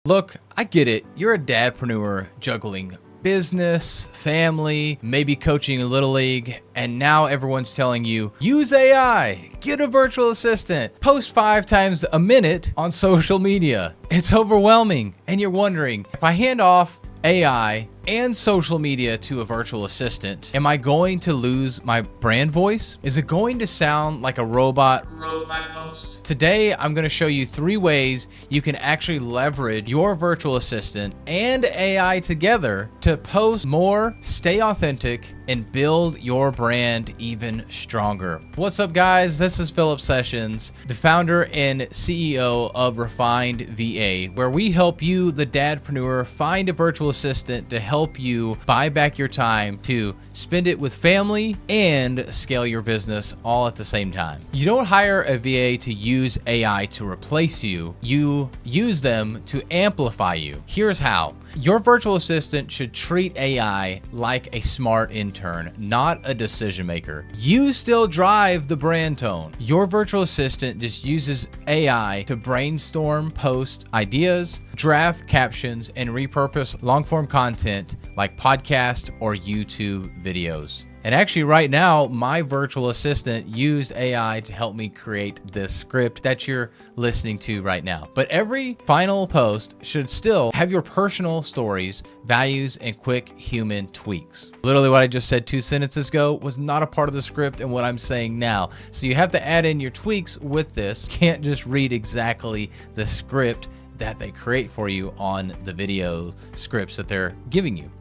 Look, I get it. You're a dadpreneur juggling business, family, maybe coaching a little league, and now everyone's telling you, use AI, get a virtual assistant, post 5 times a minute on social media. It's overwhelming, and you're wondering, if I hand off AI and social media to a virtual assistant, am I going to lose my brand voice? Is it going to sound like a robot wrote my post? Today, I'm going to show you 3 ways you can actually leverage your virtual assistant and AI together to post more, stay authentic, and build your brand even stronger. What's up, guys? This is Philip Sessions, the founder and CEO of Refined VA, where we help you, the dadpreneur, find a virtual assistant to help you buy back your time to spend it with family and scale your business all at the same time. You don't hire a VA to use AI to replace you. You use them to amplify you. Here's how. Your virtual assistant should treat AI like a smart intern, not a decision maker. You still drive the brand tone. Your virtual assistant just uses AI to brainstorm, post ideas, draft captions, and repurpose long-form content like podcast or YouTube videos. And actually right now, my virtual assistant used AI to help me create this script that you're listening to right now. But every final post should still have your personal stories, values, and quick human tweaks. Literally what I just said 2 sentences ago was not a part of the script and what I'm saying now. So you have to add in your tweaks with this. You can't just read exactly the script that they create for you on the video scripts that they're giving you.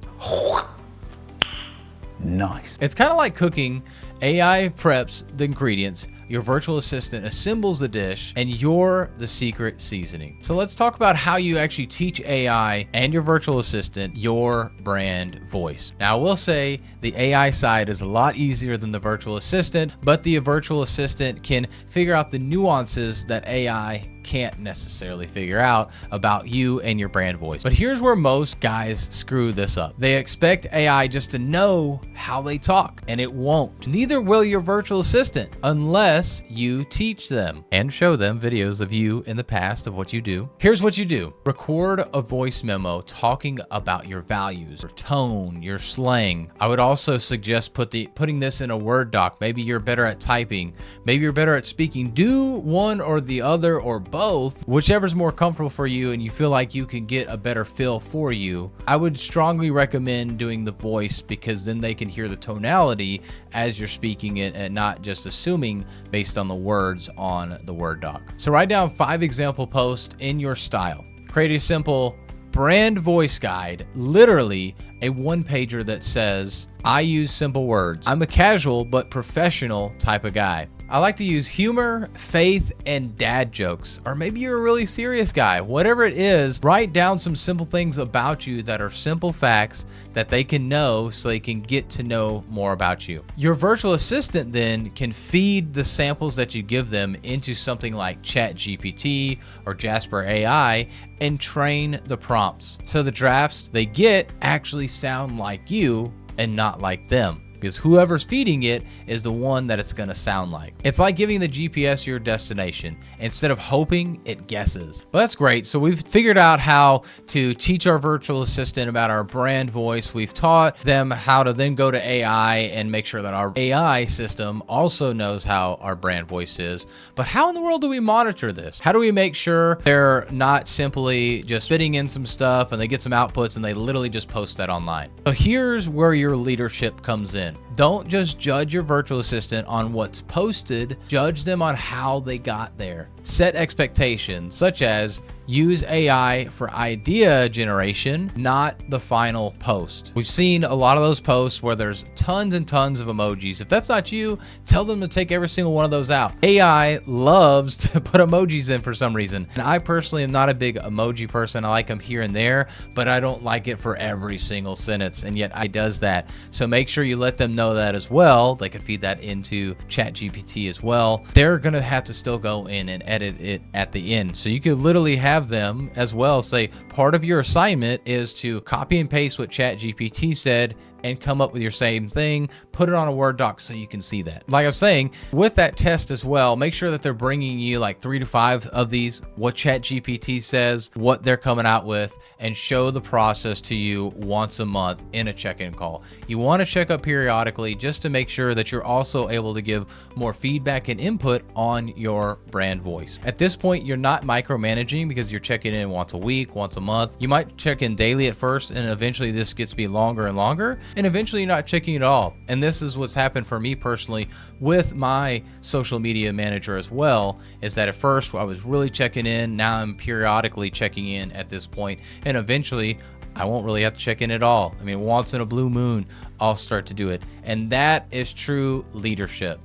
Nice. It's kind of like cooking. AI preps the ingredients, your virtual assistant assembles the dish, and you're the secret seasoning. So let's talk about how you actually teach AI and your virtual assistant your brand voice. Now, I will say the AI side is a lot easier than the virtual assistant, but the virtual assistant can figure out the nuances that AI can't necessarily figure out about you and your brand voice. But here's where most guys screw this up. They expect AI just to know how they talk, and it won't. Neither will your virtual assistant unless you teach them and show them videos of you in the past of what you do. Here's what you do. Record a voice memo talking about your values, your tone, your slang. I would also suggest putting this in a Word doc. Maybe you're better at typing. Maybe you're better at speaking. Do one or the other or both, whichever's more comfortable for you and you feel like you can get a better feel for you. I would strongly recommend doing the voice because then they can hear the tonality as you're speaking it and not just assuming based on the words on the Word doc. So write down 5 example posts in your style. Create a simple brand voice guide, literally a 1-pager that says, I use simple words. I'm a casual but professional type of guy. I like to use humor, faith, and dad jokes. Or maybe you're a really serious guy. Whatever it is, write down some simple things about you that are simple facts that they can know so they can get to know more about you. Your virtual assistant then can feed the samples that you give them into something like ChatGPT or Jasper AI and train the prompts. So the drafts they get actually sound like you and not like them, because whoever's feeding it is the one that it's going to sound like. It's like giving the GPS your destination. Instead of hoping, it guesses. But that's great. So we've figured out how to teach our virtual assistant about our brand voice. We've taught them how to then go to AI and make sure that our AI system also knows how our brand voice is. But how in the world do we monitor this? How do we make sure they're not simply just fitting in some stuff and they get some outputs and they literally just post that online? So here's where your leadership comes in. Don't just judge your virtual assistant on what's posted, judge them on how they got there. Set expectations, such as use AI for idea generation, not the final post. We've seen a lot of those posts where there's tons and tons of emojis. If that's not you, tell them to take every single one of those out. AI loves to put emojis in for some reason. And I personally am not a big emoji person. I like them here and there, but I don't like it for every single sentence. And yet I does that. So make sure you let them know that as well. They can feed that into ChatGPT as well. They're going to have to still go in and edit it at the end. So you could literally have have them as well say part of your assignment is to copy and paste what ChatGPT said and come up with your same thing, put it on a Word doc so you can see that. Like I was saying, with that test as well, make sure that they're bringing you like 3 to 5 of these, what ChatGPT says, what they're coming out with, and show the process to you once a month in a check-in call. You want to check up periodically just to make sure that you're also able to give more feedback and input on your brand voice. At this point, you're not micromanaging because you're checking in once a week, once a month. You might check in daily at first, and eventually this gets to be longer and longer, and eventually you're not checking at all. And this is what's happened for me personally with my social media manager as well, is that at first I was really checking in. Now I'm periodically checking in at this point, and eventually I won't really have to check in at all. I mean, once in a blue moon, I'll start to do it. And that is true leadership.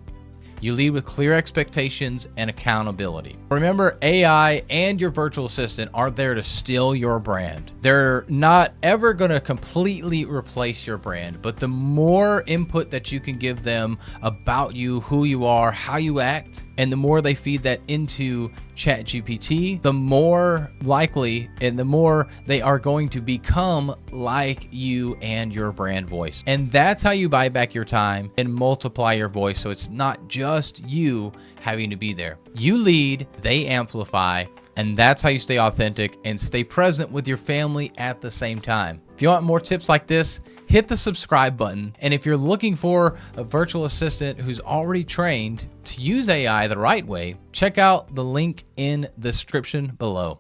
You lead with clear expectations and accountability. Remember, AI and your virtual assistant are there to steal your brand. They're not ever going to completely replace your brand, but the more input that you can give them about you, who you are, how you act, and the more they feed that into ChatGPT, the more likely and the more they are going to become like you and your brand voice. And that's how you buy back your time and multiply your voice. So it's not just you having to be there. You lead, they amplify, and that's how you stay authentic and stay present with your family at the same time. If you want more tips like this, hit the subscribe button. And if you're looking for a virtual assistant who's already trained to use AI the right way, check out the link in the description below.